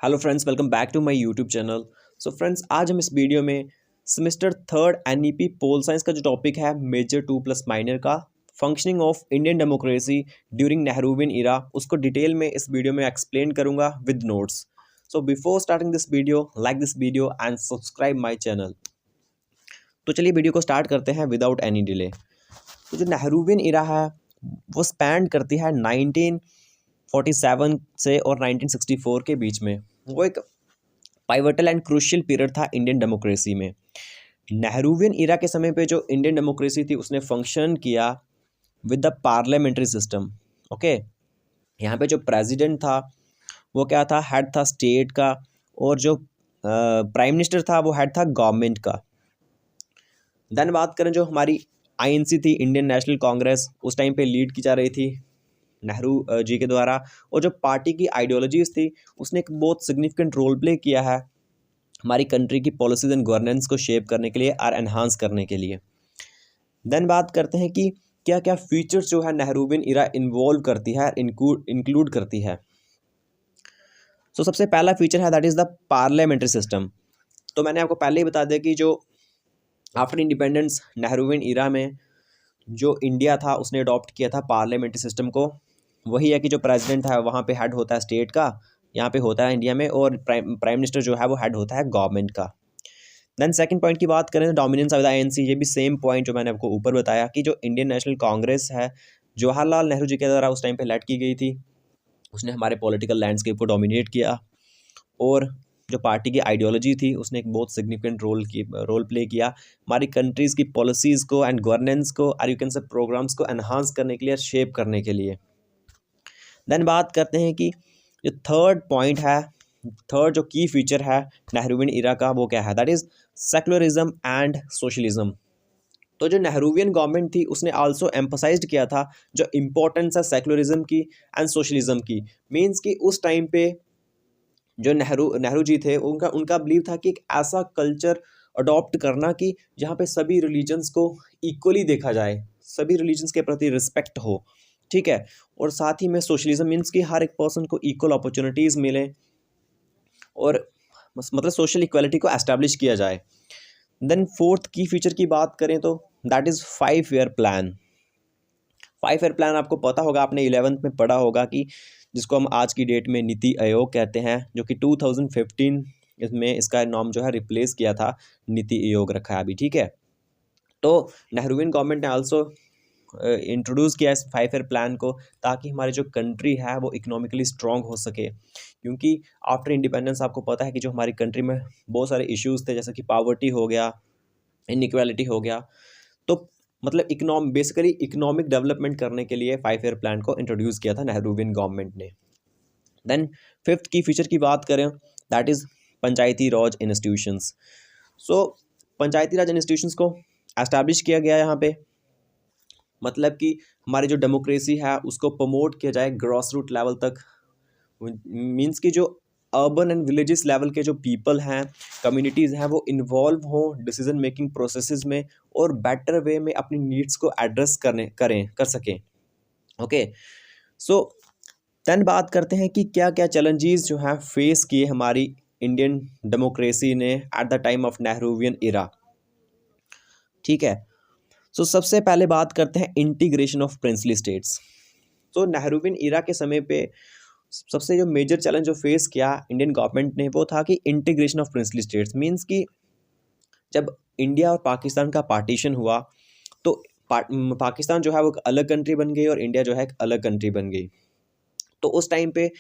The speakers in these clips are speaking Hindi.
Hello friends, welcome back to my YouTube channel. So friends, आज हम इस वीडियो में semester third NEP pol science का जो टॉपिक है मेजर 2 प्लस माइनर का functioning of Indian democracy during Nehruvian era, उसको डिटेल में इस वीडियो में एक्सप्लेन करूंगा with notes. So before starting this video, like this video and subscribe my channel. तो चलिए वीडियो को स्टार्ट करते हैं विदाउट एनी डिले। तो जो नेहरूवियन इरा है वो स्पैन करती है 1947 से और 1964 के बीच में। वो एक पाइवटल एंड क्रूशियल पीरियड था इंडियन डेमोक्रेसी में। नेहरूवियन इरा के समय पे जो इंडियन डेमोक्रेसी थी उसने फंक्शन किया with the parliamentary system. Okay, यहाँ पे जो प्रेसिडेंट था वो क्या था, हेड था स्टेट का, और जो प्राइम मिनिस्टर था वो हेड था गवर्नमेंट का। देन बात करें जो हमारी आईएनसी थी, इंडियन नेशनल कांग्रेस, उस टाइम पे लीड की जा रही थी नेहरू जी के द्वारा, और जो पार्टी की आइडियोलॉजीज थी उसने एक बहुत सिग्निफिकेंट रोल प्ले किया है हमारी कंट्री की पॉलिसीज एंड गवर्नेंस को शेप करने के लिए और एनहांस करने के लिए। देन बात करते हैं कि क्या क्या फीचर्स जो है नेहरूवियन इरा इन्वॉल्व करती है, इंक्लूड करती है। सो सबसे पहला फीचर है that is the parliamentary system. तो मैंने आपको पहले ही बता दिया कि जो आफ्टर इंडिपेंडेंस नेहरूवियन इरा में जो इंडिया था उसने अडॉप्ट किया था पार्लियामेंट्री सिस्टम को। वही है कि जो प्रेसिडेंट है वहाँ पे हेड होता है स्टेट का, यहाँ पे होता है इंडिया में, और प्राइम मिनिस्टर जो है वो हेड होता है गवर्नमेंट का। देन सेकंड पॉइंट की बात करें तो डोमिनेंस ऑफ द आईएनसी, ये भी सेम पॉइंट जो मैंने आपको ऊपर बताया कि जो इंडियन नेशनल कांग्रेस है जवाहरलाल नेहरू जी के द्वारा उस टाइम पे लेड की गई थी, उसने हमारे पॉलिटिकल लैंडस्केप को डोमिनेट किया, और जो पार्टी की आइडियोलॉजी थी उसने एक बहुत सिग्निफिकेंट रोल प्ले किया हमारी कंट्रीज़ की पॉलिसीज़ को एंड गवर्नेंस को, और यू कैन से प्रोग्राम्स को एनहांस करने के लिए, शेप करने के लिए। देन बात करते हैं कि जो थर्ड पॉइंट है, थर्ड जो की फीचर है नेहरूवियन इरा का वो क्या है, that is secularism and socialism. तो जो नेहरूवियन गवर्नमेंट थी उसने आल्सो एम्फसाइज्ड किया था जो इम्पोर्टेंस है सेक्युलरिज्म की एंड सोशलिज्म की। मीन्स कि उस टाइम पे जो नेहरू जी थे उनका उनका बिलीव था कि एक ऐसा कल्चर अडॉप्ट करना कि जहाँ पे सभी रिलीजन्स को इक्वली देखा जाए, सभी रिलीजन्स के प्रति रिस्पेक्ट हो, ठीक है, और साथ ही में सोशलिज्म मीन्स कि हर एक पर्सन को इक्वल अपॉर्चुनिटीज़ मिले, और मतलब सोशल इक्वालिटी को एस्टैब्लिश किया जाए। देन फोर्थ की फीचर की बात करें तो that is 5 year plan. 5 year plan आपको पता होगा, आपने 11th में पढ़ा होगा कि जिसको हम आज की डेट में नीति आयोग कहते हैं, जो कि 2015 इसमें इसका नाम जो है रिप्लेस किया था, नीति आयोग रखा है अभी, ठीक है। तो नेहरूवियन गवर्नमेंट ने आल्सो इंट्रोड्यूस किया इस 5 ईयर प्लान को ताकि हमारी जो कंट्री है वो इकोनॉमिकली स्ट्रॉन्ग हो सके, क्योंकि आफ्टर इंडिपेंडेंस आपको पता है कि जो हमारी कंट्री में बहुत सारे इश्यूज़ थे, जैसे कि पावर्टी हो गया, इनइक्वालिटी हो गया। तो मतलब बेसिकली इकोनॉमिक डेवलपमेंट करने के लिए 5 ईयर प्लान को इंट्रोड्यूस किया था नेहरूवियन गवर्नमेंट ने। देन फिफ्थ की फीचर की बात करें that is Panchayati Raj institutions. So Panchayati Raj institutions को एस्टैब्लिश किया गया यहाँ पे, मतलब कि हमारी जो डेमोक्रेसी है उसको प्रमोट किया जाए ग्रॉस रूट लेवल तक। मीन्स कि जो अर्बन एंड विलेजेस लेवल के जो पीपल हैं, कम्युनिटीज़ हैं, वो इन्वॉल्व हों डिसीजन मेकिंग प्रोसेसेस में और बेटर वे में अपनी नीड्स को एड्रेस कर सकें। ओके, सो देन बात करते हैं कि क्या क्या चैलेंजेस जो हैं फेस किए हमारी इंडियन डेमोक्रेसी ने at the time of Nehruvian era, ठीक है। सो सबसे पहले बात करते हैं इंटीग्रेशन ऑफ प्रिंसली स्टेट्स। तो नेहरूवियन इरा के समय पे सबसे जो मेजर चैलेंज जो फेस किया इंडियन गवर्नमेंट ने वो था कि इंटीग्रेशन ऑफ प्रिंसली स्टेट्स। मीन्स कि जब इंडिया और पाकिस्तान का पार्टीशन हुआ तो पाकिस्तान जो है वो एक अलग कंट्री बन गई और इंडिया जो है एक अलग कंट्री बन गई। तो उस टाइम पे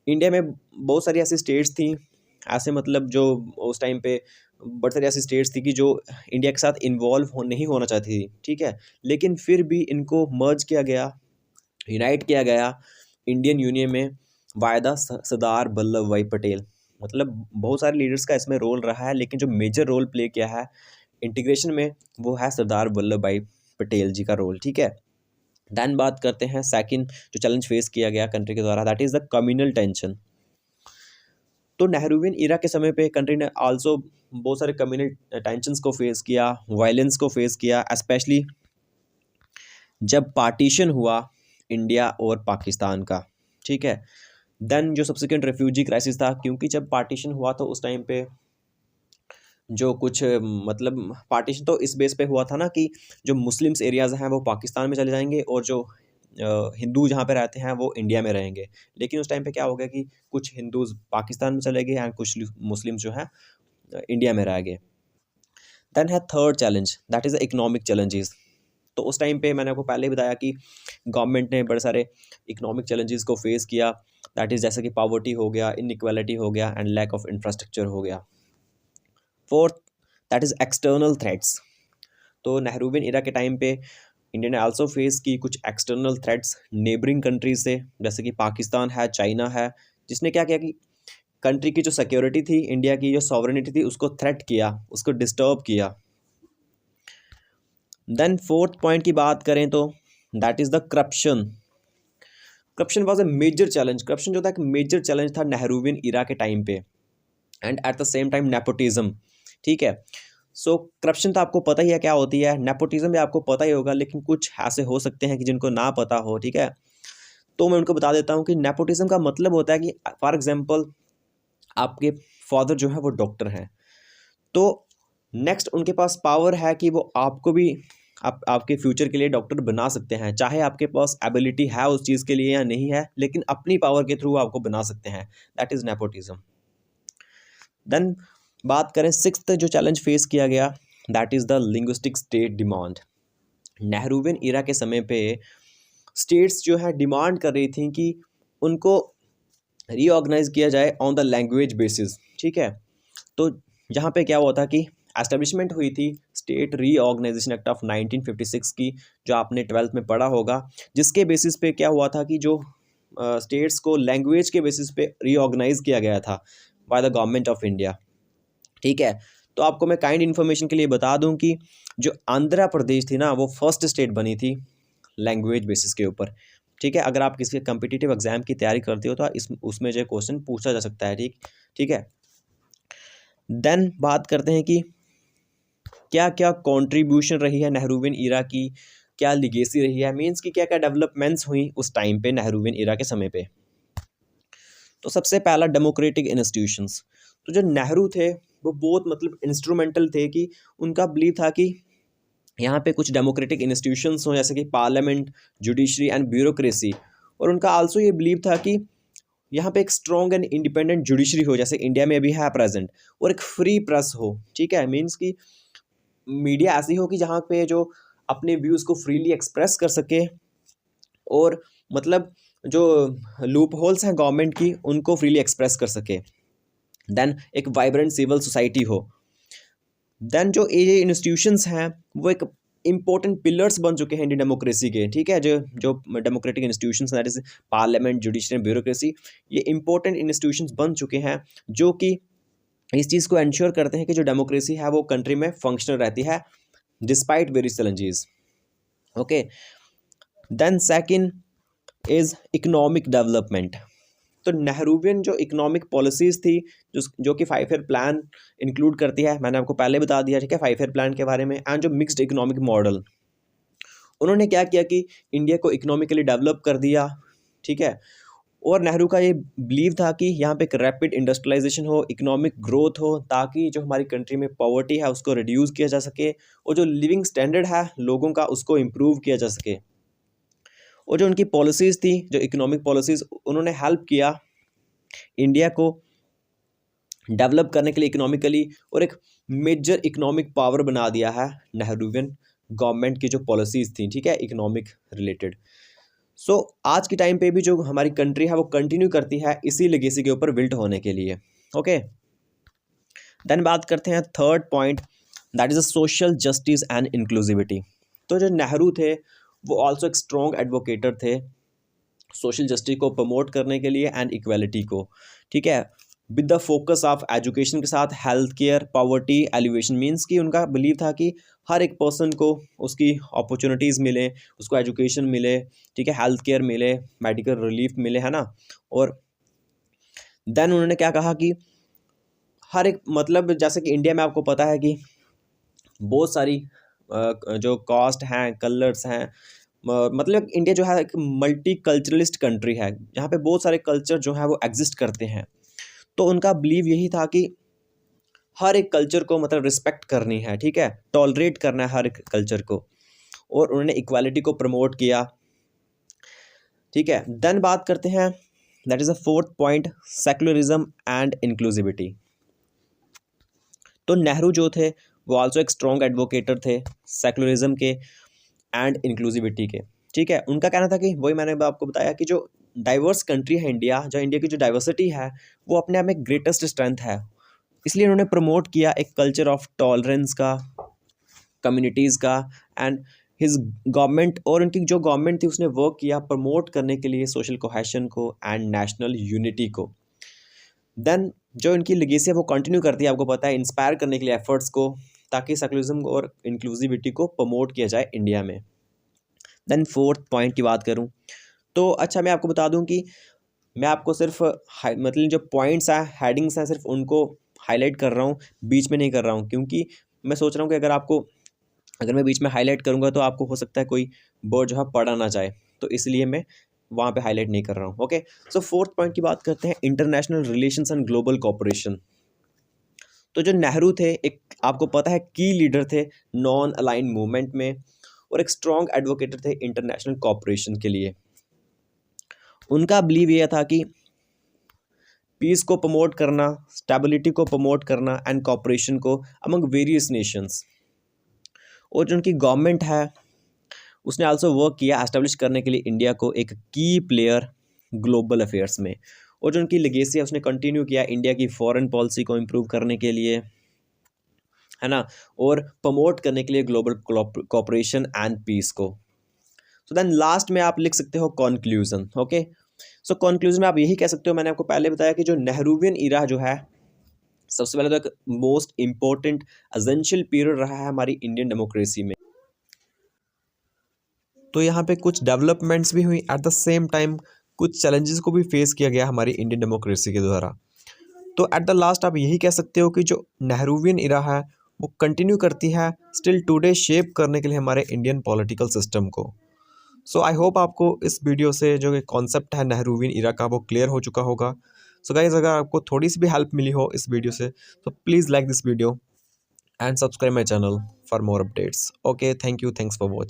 इंडिया में बहुत सारी ऐसी स्टेट्स थी, ऐसे मतलब जो उस टाइम पे बहुत सारी ऐसी स्टेट्स थी कि जो इंडिया के साथ नहीं होना चाहती थी, ठीक है, लेकिन फिर भी इनको मर्ज किया गया, यूनाइट किया गया इंडियन यूनियन में वायदा सरदार वल्लभ भाई पटेल। मतलब बहुत सारे लीडर्स का इसमें रोल रहा है, लेकिन जो मेजर रोल प्ले किया है इंटीग्रेशन में वो है सरदार वल्लभ भाई पटेल जी का रोल, ठीक है। देन बात करते हैं सेकंड जो चैलेंज फेस किया गया कंट्री के द्वारा, that is the communal tension. तो नेहरूवियन इरा के समय पे कंट्री ने आल्सो बहुत सारे कम्युनल टेंशंस को फेस किया, वायलेंस को फेस किया, स्पेशली जब पार्टीशन हुआ इंडिया और पाकिस्तान का, ठीक है। देन जो सब्सिक्वेंट रेफ्यूजी क्राइसिस था, क्योंकि जब पार्टीशन हुआ तो उस टाइम पे जो कुछ मतलब पार्टीशन तो इस बेस पे हुआ था ना कि जो मुस्लिम्स एरियाज़ हैं वो पाकिस्तान में चले जाएंगे और जो हिंदू जहाँ पे रहते हैं वो इंडिया में रहेंगे। लेकिन उस टाइम पे क्या हो गया कि कुछ हिंदूज पाकिस्तान में चले गए एंड कुछ मुस्लिम जो हैं इंडिया में रह गए। देन है third challenge, that is the economic challenges. तो उस टाइम पे मैंने आपको पहले ही बताया कि गवर्नमेंट ने बड़े सारे इकोनॉमिक चैलेंजेस को फेस किया, दैट इज़ जैसे कि पॉवर्टी हो गया, इनइक्वालिटी हो गया एंड लैक ऑफ इंफ्रास्ट्रक्चर हो गया। Fourth, that is external threats. तो नेहरूवियन इरा के टाइम पे इंडिया ने आल्सो फेस की कुछ एक्सटर्नल थ्रेट्स नेबरिंग कंट्रीज से, जैसे कि पाकिस्तान है, चाइना है, जिसने क्या किया कि कंट्री की जो सिक्योरिटी थी, इंडिया की जो सॉवरेनिटी थी, उसको थ्रेट किया, उसको डिस्टर्ब किया। देन फोर्थ पॉइंट की बात करें तो that is the corruption. Corruption was a major challenge. Corruption जो था एक मेजर चैलेंज था नेहरूवियन इरा के टाइम पे and at the same time nepotism. ठीक है, सो करप्शन तो आपको पता ही है क्या होती है, नेपोटिज्म भी आपको पता ही होगा, लेकिन कुछ ऐसे हो सकते हैं कि जिनको ना पता हो। ठीक है, तो मैं उनको बता देता हूँ कि नेपोटिज्म का मतलब होता है कि फॉर एग्जांपल आपके फादर जो है वो डॉक्टर हैं, तो नेक्स्ट उनके पास पावर है कि वो आपको भी आपके फ्यूचर के लिए डॉक्टर बना सकते हैं, चाहे आपके पास एबिलिटी है उस चीज़ के लिए या नहीं है, लेकिन अपनी पावर के थ्रू आपको बना सकते हैं। That is nepotism. देन बात करें सिक्स्थ जो चैलेंज फेस किया गया, that is the linguistic state demand. Nehruvian era के समय पे स्टेट्स जो है डिमांड कर रही थी कि उनको रीऑर्गेनाइज किया जाए ऑन द लैंग्वेज बेसिस। ठीक है, तो यहाँ पे क्या हुआ था कि एस्टेब्लिशमेंट हुई थी स्टेट रीऑर्गेनाइजेशन एक्ट ऑफ 1956 की, जो आपने 12th में पढ़ा होगा, जिसके बेसिस पे क्या हुआ था कि जो स्टेट्स को लैंग्वेज के बेसिस पे रीऑर्गेनाइज किया गया था by the government of India. ठीक है, तो आपको मैं काइंड इन्फॉर्मेशन के लिए बता दूं कि जो आंध्र प्रदेश थी ना, वो फर्स्ट स्टेट बनी थी लैंग्वेज बेसिस के ऊपर। ठीक है, अगर आप किसी कम्पिटिटिव एग्जाम की तैयारी करते हो तो इस उसमें जो क्वेश्चन पूछा जा सकता है। ठीक ठीक है, देन बात करते हैं कि क्या क्या कंट्रीब्यूशन रही है नेहरूवियन इरा की, क्या लिगेसी रही है, मींस कि क्या क्या डेवलपमेंट्स हुई उस टाइम पे नेहरूवियन इरा के समय पे। तो सबसे पहला डेमोक्रेटिक इंस्टीट्यूशंस। तो जो नेहरू थे वो बहुत मतलब इंस्ट्रूमेंटल थे कि उनका बिलीव था कि यहाँ पे कुछ डेमोक्रेटिक इंस्टीट्यूशंस हों, जैसे कि पार्लियामेंट, जुडिशरी एंड ब्यूरोक्रेसी। और उनका आल्सो ये बिलीव था कि यहाँ पे एक स्ट्रॉन्ग एंड इंडिपेंडेंट जुडिशरी हो, जैसे इंडिया में अभी है प्रेजेंट, और एक फ्री प्रेस हो। ठीक है, मीन्स कि मीडिया ऐसी हो कि जहाँ पे जो अपने व्यूज़ को फ्रीली एक्सप्रेस कर सके, और मतलब जो लूप होल्स हैं गवर्नमेंट की उनको फ्रीली एक्सप्रेस कर सके। देन एक वाइब्रेंट सिविल सोसाइटी हो। देन जो ये इंस्टीट्यूशंस हैं वो एक इंपॉर्टेंट पिलर्स बन चुके हैं इंडियन डेमोक्रेसी के। ठीक है, जो जो democratic institutions that is parliament, judiciary, bureaucracy, ये इंपॉर्टेंट इंस्टीट्यूशंस बन चुके हैं जो कि इस चीज़ को इंश्योर करते हैं कि जो डेमोक्रेसी है वो कंट्री में फंक्शनल रहती है despite various challenges. Okay, then second is economic development. तो नेहरूवियन जो इकोनॉमिक पॉलिसीज़ थी, जो कि 5 ईयर प्लान इंक्लूड करती है, मैंने आपको पहले बता दिया। ठीक है, 5 ईयर प्लान के बारे में, एंड जो मिक्स्ड इकोनॉमिक मॉडल, उन्होंने क्या किया कि इंडिया को इकोनॉमिकली डेवलप कर दिया। ठीक है, और नेहरू का ये बिलीव था कि यहाँ पे एक रैपिड इंडस्ट्रियलाइजेशन हो, इकोनॉमिक ग्रोथ हो, ताकि जो हमारी कंट्री में पॉवर्टी है उसको रिड्यूस किया जा सके, और जो लिविंग स्टैंडर्ड है लोगों का उसको इम्प्रूव किया जा सके। और जो उनकी पॉलिसीज़ थी, जो इकोनॉमिक पॉलिसीज़, उन्होंने हेल्प किया इंडिया को डेवलप करने के लिए इकोनॉमिकली, और एक मेजर इकोनॉमिक पावर बना दिया है नेहरूवियन गवर्नमेंट की जो पॉलिसीज़ थी। ठीक है, इकोनॉमिक रिलेटेड। सो आज के टाइम पे भी जो हमारी कंट्री है वो कंटिन्यू करती है इसी लेगेसी के ऊपर बिल्ट होने के लिए। ओके, देन बात करते हैं third point, that is a social justice and inclusivity. तो जो नेहरू थे वो ऑल्सो एक स्ट्रॉन्ग एडवोकेटर थे सोशल जस्टिस को प्रमोट करने के लिए एंड इक्वालिटी को। ठीक है, with the focus of education के साथ health care, poverty alleviation, means कि उनका बिलीव था कि हर एक पर्सन को उसकी अपॉर्चुनिटीज़ मिले, उसको एजुकेशन मिले, ठीक है, हेल्थ केयर मिले, मेडिकल रिलीफ मिले, है ना। और देन उन्होंने क्या कहा कि हर एक मतलब जैसे कि इंडिया में आपको पता है कि बहुत सारी जो कास्ट हैं, कलर्स हैं, मतलब इंडिया जो है एक मल्टी कल्चरलिस्ट कंट्री है, जहाँ पे बहुत सारे कल्चर जो है वो एग्जिस्ट करते हैं। तो उनका बिलीव यही था कि हर एक कल्चर को मतलब रिस्पेक्ट करनी है, ठीक है, टॉलरेट करना है हर एक कल्चर को, और उन्होंने इक्वालिटी को प्रमोट किया, ठीक है। देन बात करते हैं, that is a fourth point, secularism and inclusivity. तो नेहरू जो थे वो आल्सो एक स्ट्रॉन्ग एडवोकेटर थे सेकुलरिज्म के एंड इंक्लूसिविटी के, ठीक है। उनका कहना था कि वही मैंने आपको बताया कि जो डाइवर्स कंट्री है इंडिया, जो इंडिया की जो डाइवर्सिटी है वो अपने आप में ग्रेटेस्ट स्ट्रेंथ है, इसलिए उन्होंने प्रमोट किया एक कल्चर ऑफ टॉलरेंस का, कम्युनिटीज़ का। एंड हिज गवर्नमेंट, और उनकी जो गवर्नमेंट थी उसने वर्क किया प्रमोट करने के लिए सोशल कोहेशन को एंड नेशनल यूनिटी को। देन जो इनकी लेगेसी है वो कंटिन्यू करती है, आपको पता है, इंस्पायर करने के लिए एफर्ट्स को, ताकि सेकुलरिज्म और इंक्लूसिविटी को प्रमोट किया जाए इंडिया में। देन फोर्थ पॉइंट की बात करूं तो अच्छा, मैं आपको बता दूं कि मैं आपको सिर्फ मतलब जो पॉइंट्स हैं, हेडिंग्स हैं, सिर्फ उनको हाईलाइट कर रहा हूं, बीच में नहीं कर रहा हूं, क्योंकि मैं सोच रहा हूं कि अगर मैं बीच में हाईलाइट करूंगा तो आपको हो सकता है कोई वर्ड जो है पढ़ा ना जाए, तो इसलिए मैं वहाँ पे हाईलाइट नहीं कर रहा हूँ। ओके, सो फोर्थ पॉइंट की बात करते हैं, international relations and global cooperation. तो जो नेहरू थे, एक आपको पता है की लीडर थे नॉन अलाइन मूवमेंट में, और एक स्ट्रॉन्ग एडवोकेटर थे इंटरनेशनल कोऑपरेशन के लिए। उनका बिलीव यह था कि पीस को प्रमोट करना, स्टेबिलिटी को प्रमोट करना एंड कोऑपरेशन को अमंग वेरियस नेशंस। और जो उनकी गवर्नमेंट है उसने आल्सो वर्क किया एस्टेब्लिश करने के लिए इंडिया को एक की प्लेयर ग्लोबल अफेयर्स में। और जो उनकी लेगेसी है उसने कंटिन्यू किया इंडिया की फॉरेन पॉलिसी को इम्प्रूव करने के लिए, है ना, और प्रमोट करने के लिए ग्लोबल कोऑपरेशन एंड पीस को। सो देन लास्ट में आप लिख सकते हो कॉन्क्लूजन। ओके, सो कॉन्क्लूजन में आप यही कह सकते हो, मैंने आपको पहले बताया कि जो नेहरूवियन इरा जो है, सबसे पहले तो एक मोस्ट इंपॉर्टेंट एसेंशियल पीरियड रहा है हमारी इंडियन डेमोक्रेसी में। तो यहाँ पे कुछ डेवलपमेंट्स भी हुई, एट द सेम टाइम कुछ चैलेंजेस को भी फेस किया गया हमारी इंडियन डेमोक्रेसी के द्वारा। तो एट द लास्ट आप यही कह सकते हो कि जो नेहरूवियन इरा है वो कंटिन्यू करती है स्टिल टुडे शेप करने के लिए हमारे इंडियन पॉलिटिकल सिस्टम को। सो आई होप आपको इस वीडियो से जो कॉन्सेप्ट है नेहरूवियन इरा का वो क्लियर हो चुका होगा। सो गाइस, अगर आपको थोड़ी सी भी हेल्प मिली हो इस वीडियो से तो please like this video and subscribe my channel for more updates. Okay, thank you, thanks for watching.